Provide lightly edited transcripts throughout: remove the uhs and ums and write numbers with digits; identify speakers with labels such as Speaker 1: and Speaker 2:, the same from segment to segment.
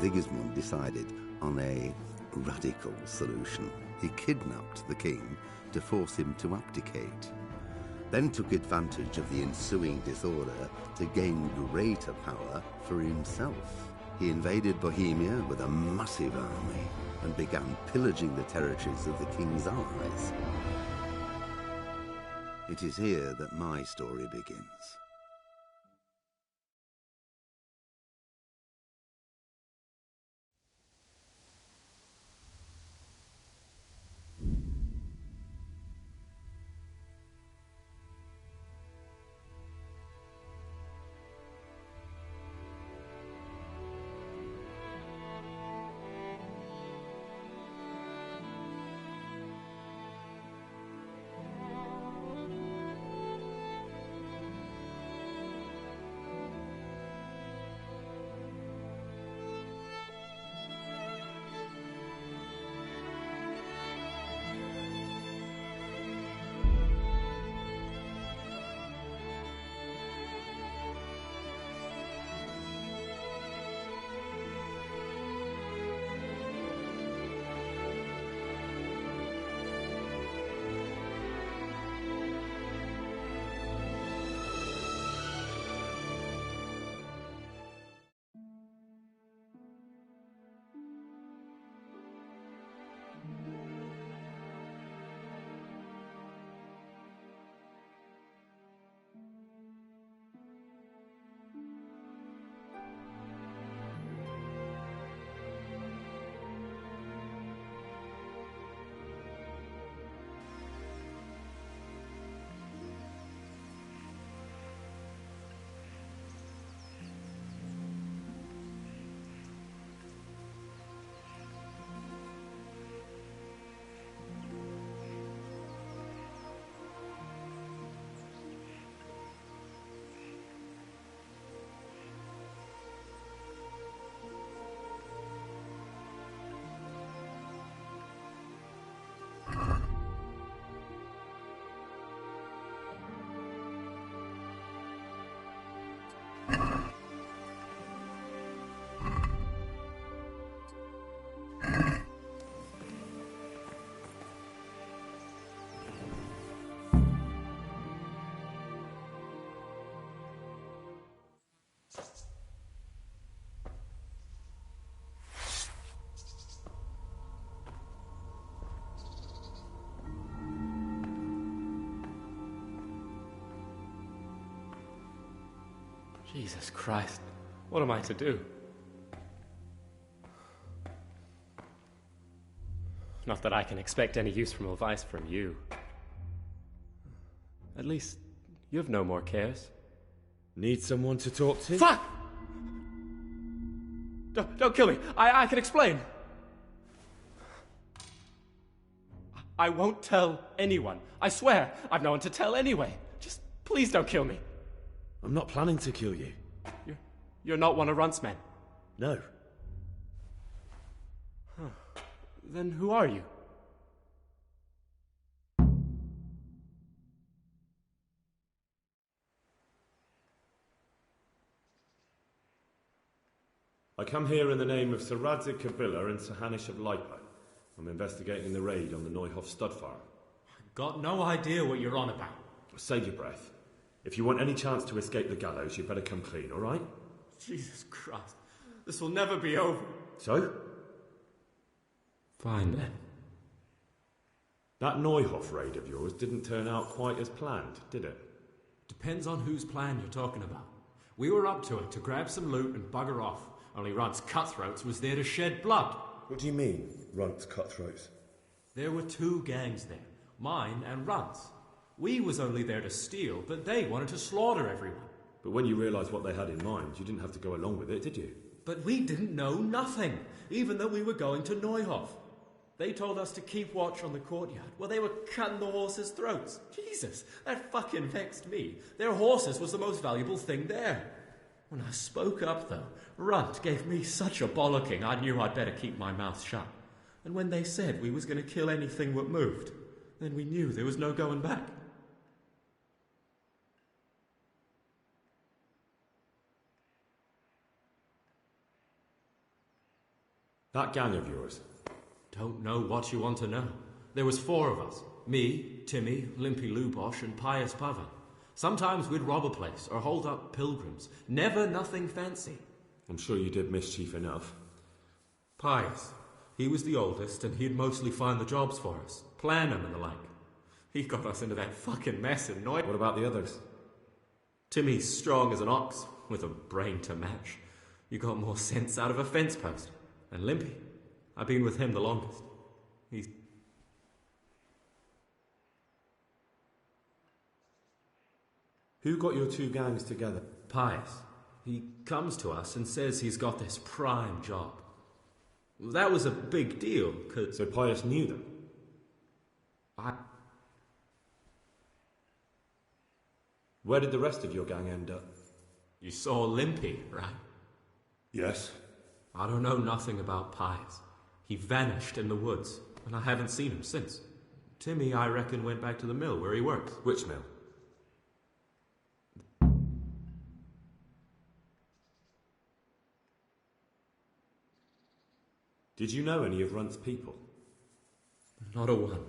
Speaker 1: Sigismund decided on a radical solution. He kidnapped the king to force him to abdicate, then took advantage of the ensuing disorder to gain greater power for himself. He invaded Bohemia with a massive army and began pillaging the territories of the king's allies. It is here that my story begins.
Speaker 2: Jesus Christ, what am I to do? Not that I can expect any useful advice from you. At least, you have no more cares.
Speaker 3: Need someone to talk to?
Speaker 2: Fuck! Don't kill me. I can explain. I won't tell anyone. I swear, I've no one to tell anyway. Just please don't kill me.
Speaker 3: I'm not planning to kill you.
Speaker 2: You're not one of Runt's men?
Speaker 3: No.
Speaker 2: Huh. Then who are you?
Speaker 3: I come here in the name of Sir Radzig Kabila and Sir Hanish of Lipo. I'm investigating the raid on the Neuhof stud farm.
Speaker 4: I've got no idea what you're on about.
Speaker 3: Save your breath. If you want any chance to escape the gallows, you better come clean, all right?
Speaker 4: Jesus Christ. This will never be over.
Speaker 3: So?
Speaker 2: Fine then.
Speaker 3: That Neuhof raid of yours didn't turn out quite as planned, did it?
Speaker 4: Depends on whose plan you're talking about. We were up to it to grab some loot and bugger off. Only Runt's cutthroats was there to shed blood.
Speaker 3: What do you mean, Runt's cutthroats?
Speaker 4: There were two gangs there, mine and Runt's. We was only there to steal, but they wanted to slaughter everyone.
Speaker 3: But when you realised what they had in mind, you didn't have to go along with it, did you?
Speaker 4: But we didn't know nothing, even though we were going to Neuhof. They told us to keep watch on the courtyard while they were cutting the horses' throats. Jesus, that fucking vexed me. Their horses was the most valuable thing there. When I spoke up, though, Runt gave me such a bollocking I knew I'd better keep my mouth shut. And when they said we was going to kill anything that moved, then we knew there was no going back.
Speaker 3: That gang of yours.
Speaker 4: Don't know what you want to know. There was 4 of us. Me, Timmy, Limpy Lubosh, and Pius Pavan. Sometimes we'd rob a place or hold up pilgrims. Never nothing fancy.
Speaker 3: I'm sure you did mischief enough.
Speaker 4: Pius. He was the oldest, and he'd mostly find the jobs for us. Plan them and the like. He got us into that fucking mess in Noy.
Speaker 3: What about the others?
Speaker 4: Timmy's strong as an ox, with a brain to match. You got more sense out of a fence post. And Limpy, I've been with him the longest. He's...
Speaker 3: Who got your 2 gangs together?
Speaker 4: Pius. He comes to us and says he's got this prime job. That was a big deal, 'cause...
Speaker 3: So Pius knew them? Where did the rest of your gang end up?
Speaker 4: You saw Limpy, right?
Speaker 3: Yes.
Speaker 4: I don't know nothing about Pius. He vanished in the woods, and I haven't seen him since. Timmy, I reckon, went back to the mill where he works.
Speaker 3: Which mill? Did you know any of Runt's people?
Speaker 4: Not a one.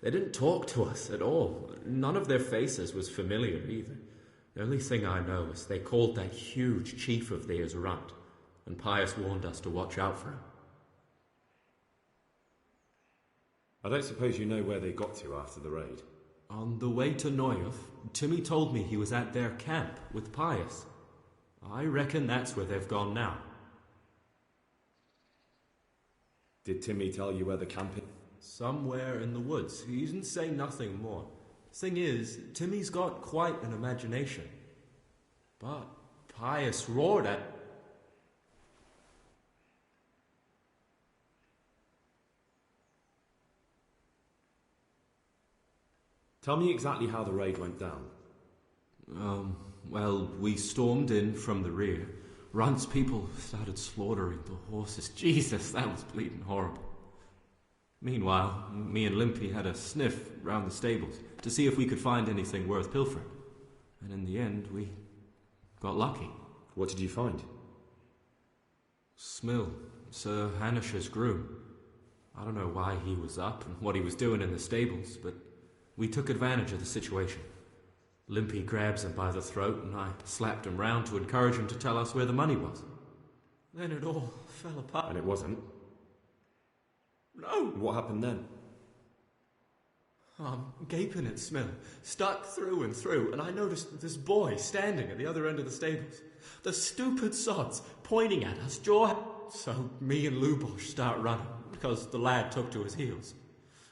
Speaker 4: They didn't talk to us at all. None of their faces was familiar either. The only thing I know is they called that huge chief of theirs Runt, and Pius warned us to watch out for him.
Speaker 3: I don't suppose you know where they got to after the raid?
Speaker 4: On the way to Neuhof, Timmy told me he was at their camp with Pius. I reckon that's where they've gone now.
Speaker 3: Did Timmy tell you where the camp is?
Speaker 4: Somewhere in the woods. He didn't say nothing more. Thing is, Timmy's got quite an imagination. But Pius roared at...
Speaker 3: Tell me exactly how the raid went down.
Speaker 4: Well, we stormed in from the rear. Runt's people started slaughtering the horses. Jesus, that was bleeding horrible. Meanwhile, me and Limpy had a sniff round the stables to see if we could find anything worth pilfering. And in the end, we got lucky.
Speaker 3: What did you find?
Speaker 4: Smill, Sir Hanish's groom. I don't know why he was up and what he was doing in the stables, but we took advantage of the situation. Limpy grabs him by the throat and I slapped him round to encourage him to tell us where the money was. Then it all fell apart.
Speaker 3: And it wasn't?
Speaker 4: No!
Speaker 3: What happened then?
Speaker 4: I'm gaping at Smill, stuck through and through, and I noticed this boy standing at the other end of the stables. The stupid sods pointing at us, jaw... So me and Lubosh start running, because the lad took to his heels.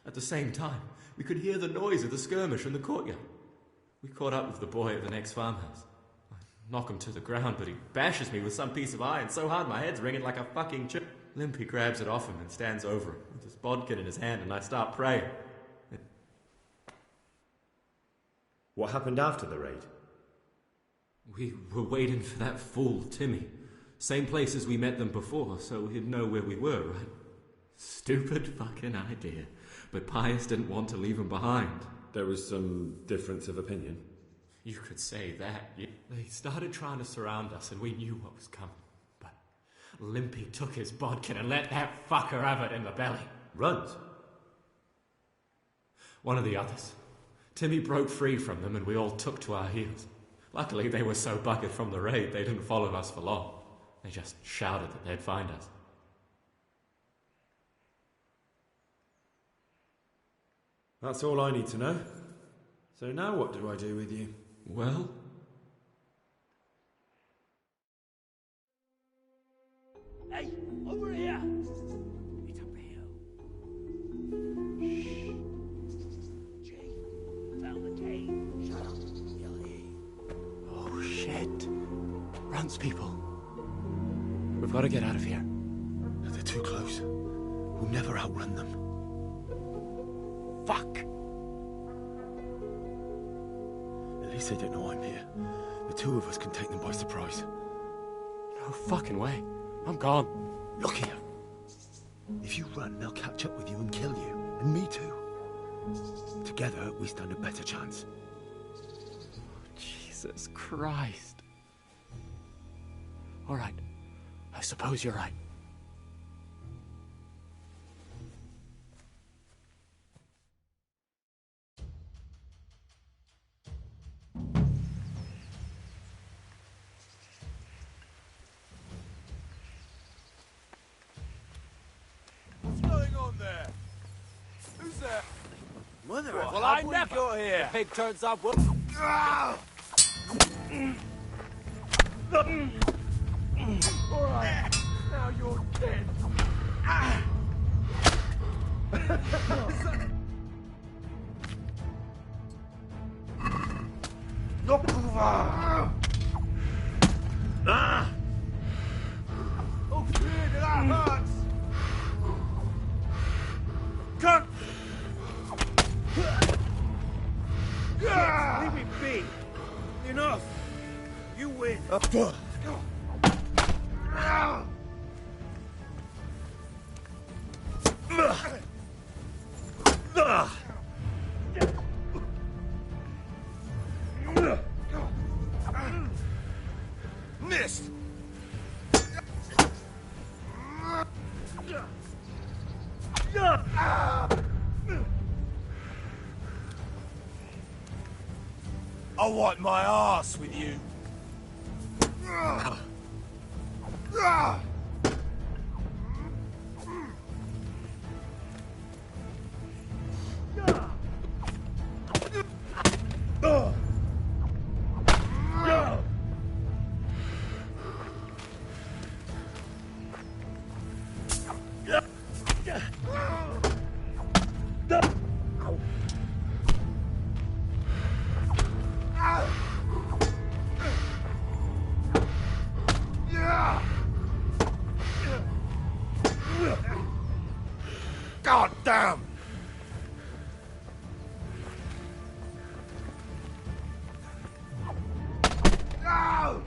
Speaker 4: At the same time, we could hear the noise of the skirmish in the courtyard. We caught up with the boy at the next farmhouse. I knock him to the ground, but he bashes me with some piece of iron so hard my head's ringing like a fucking chip. Limpy grabs it off him and stands over him with his bodkin in his hand, and I start praying.
Speaker 3: What happened after the raid?
Speaker 4: We were waiting for that fool, Timmy. Same place as we met them before, so he'd know where we were, right? Stupid fucking idea. But Pius didn't want to leave him behind.
Speaker 3: There was some difference of opinion.
Speaker 4: You could say that. They started trying to surround us, and we knew what was coming. But Limpy took his bodkin and let that fucker have it in the belly.
Speaker 3: Runt?
Speaker 4: One of the others. Timmy broke free from them, and we all took to our heels. Luckily, they were so buggered from the raid, they didn't follow us for long. They just shouted that they'd find us.
Speaker 3: That's all I need to know. So now what do I do with you?
Speaker 4: Well...
Speaker 5: Hey, over here! It's up the hill. Shh. Jay, found the cave. Shut up. He'll hear you.
Speaker 2: Oh, shit. Runt's people. We've got to get out of here.
Speaker 6: They're too close. We'll never outrun them.
Speaker 2: Fuck!
Speaker 6: At least they don't know I'm here. The two of us can take them by surprise.
Speaker 2: No fucking way. I'm gone.
Speaker 6: Look here. If you run, they'll catch up with you and kill you. And me too. Together, we stand a better chance.
Speaker 2: Jesus Christ. All right. I suppose you're right.
Speaker 5: Well, I never got here. The pig turns up. All right, now you're dead. Oh, shit, that hurts. Cut! Leave me be. Enough. You win. Missed. I wipe my ass with you. God damn! Ow!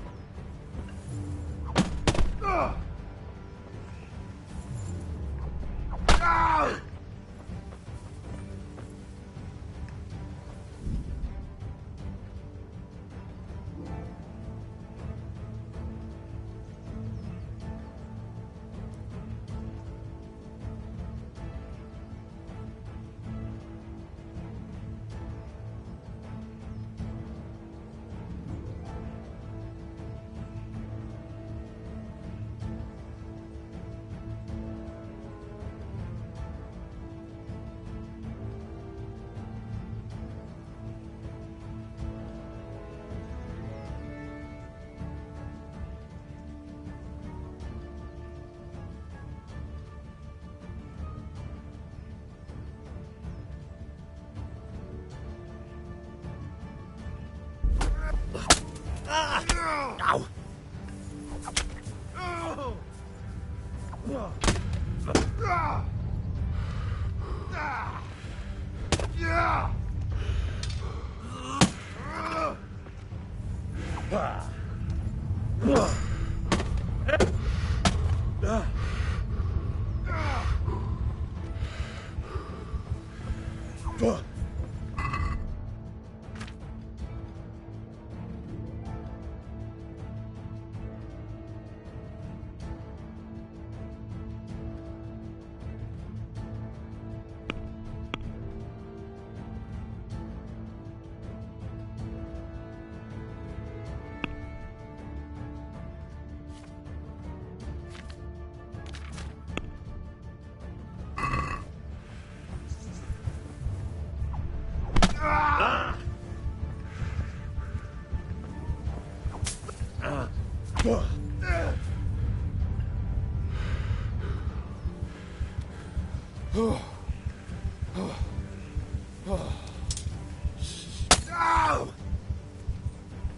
Speaker 5: Ow!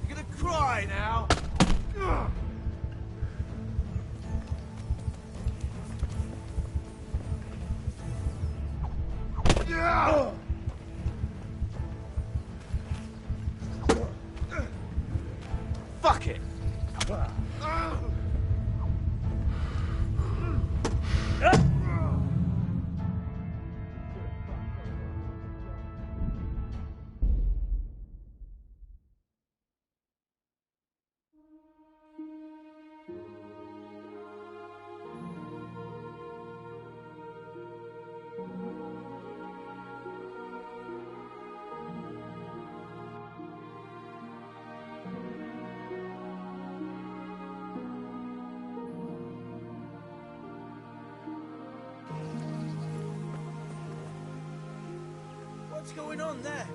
Speaker 5: You're gonna cry now? Fuck it!
Speaker 7: What's going on there?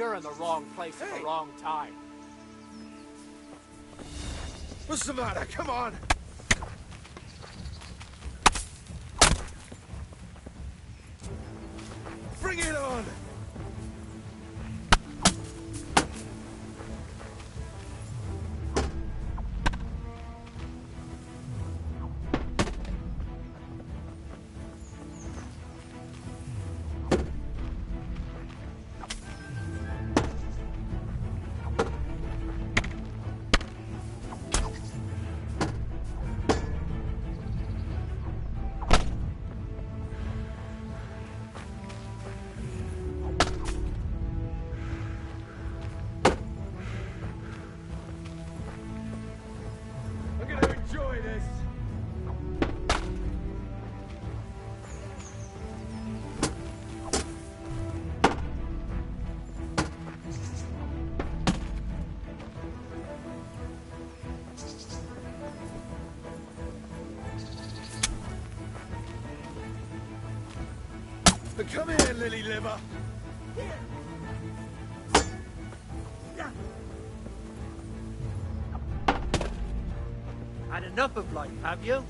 Speaker 5: You're in the wrong place at the wrong time.
Speaker 6: What's the matter? Come on! Bring it on! Enjoy this! Come here, lily liver!
Speaker 5: Had enough of life, have you?